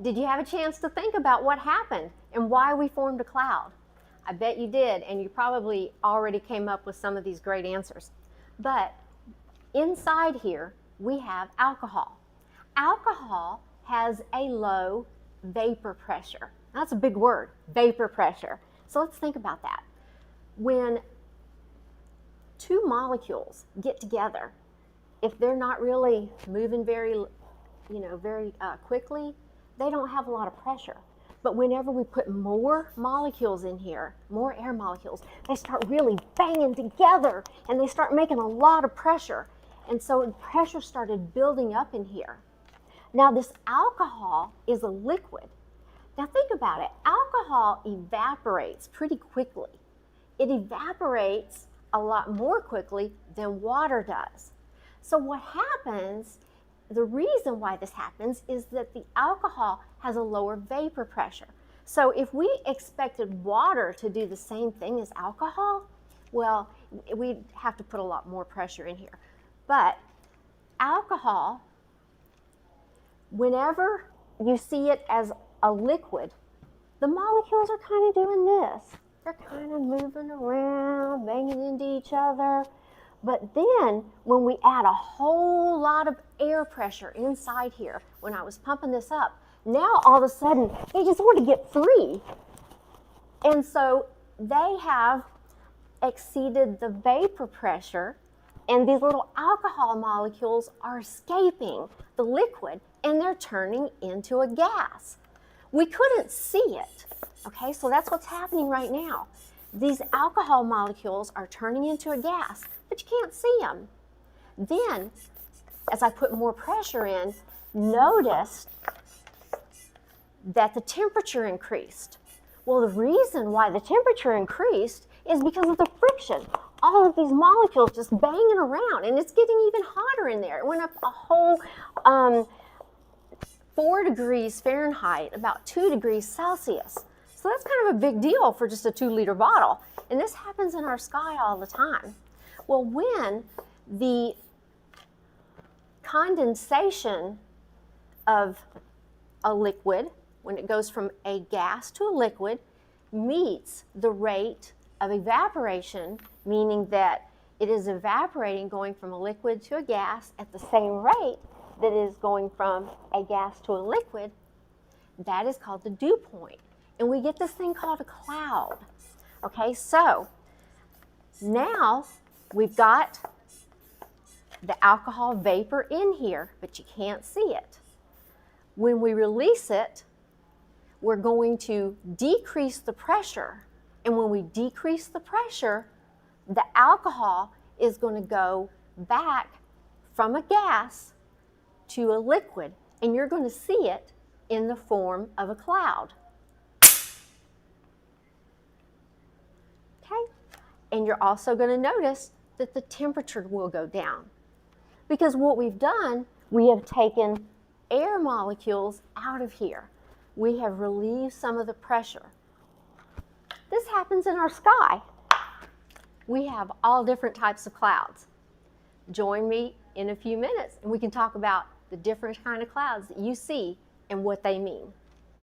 Did you have a chance to think about what happened and why we formed a cloud? I bet you did, and you probably already came up with some of these great answers. But inside here, we have alcohol. Alcohol has a low vapor pressure. That's a big word, vapor pressure. So let's think about that. When two molecules get together, if they're not really moving very quickly, they don't have a lot of pressure. But whenever we put more molecules in here, more air molecules, they start really banging together and they start making a lot of pressure. And so pressure started building up in here. Now this alcohol is a liquid. Now think about it. Alcohol evaporates pretty quickly. It evaporates a lot more quickly than water does. So what happens, the reason why this happens is that the alcohol has a lower vapor pressure. So if we expected water to do the same thing as alcohol, well, we'd have to put a lot more pressure in here. But alcohol, whenever you see it as a liquid, the molecules are kind of doing this. They're kind of moving around, banging into each other. But then when we add a whole lot of air pressure inside here, when I was pumping this up, now all of a sudden they just want to get free. And so they have exceeded the vapor pressure, and these little alcohol molecules are escaping the liquid and they're turning into a gas. We couldn't see it, okay? So that's what's happening right now. These alcohol molecules are turning into a gas, but you can't see them. Then, as I put more pressure in, notice that the temperature increased. Well, the reason why the temperature increased is because of the friction. All of these molecules just banging around, and it's getting even hotter in there. It went up a whole 4 degrees Fahrenheit, about 2 degrees Celsius. So that's kind of a big deal for just a 2-liter bottle. And this happens in our sky all the time. Well, when the condensation of a liquid, when it goes from a gas to a liquid, meets the rate of evaporation, meaning that it is evaporating, going from a liquid to a gas at the same rate that is going from a gas to a liquid, that is called the dew point. And we get this thing called a cloud. Okay, so now we've got the alcohol vapor in here, but you can't see it. When we release it, we're going to decrease the pressure. And when we decrease the pressure, the alcohol is going to go back from a gas to a liquid, and you're going to see it in the form of a cloud. Okay? And you're also going to notice that the temperature will go down. Because what we've done, we have taken air molecules out of here. We have relieved some of the pressure. This happens in our sky. We have all different types of clouds. Join me in a few minutes and we can talk about the different kind of clouds that you see and what they mean.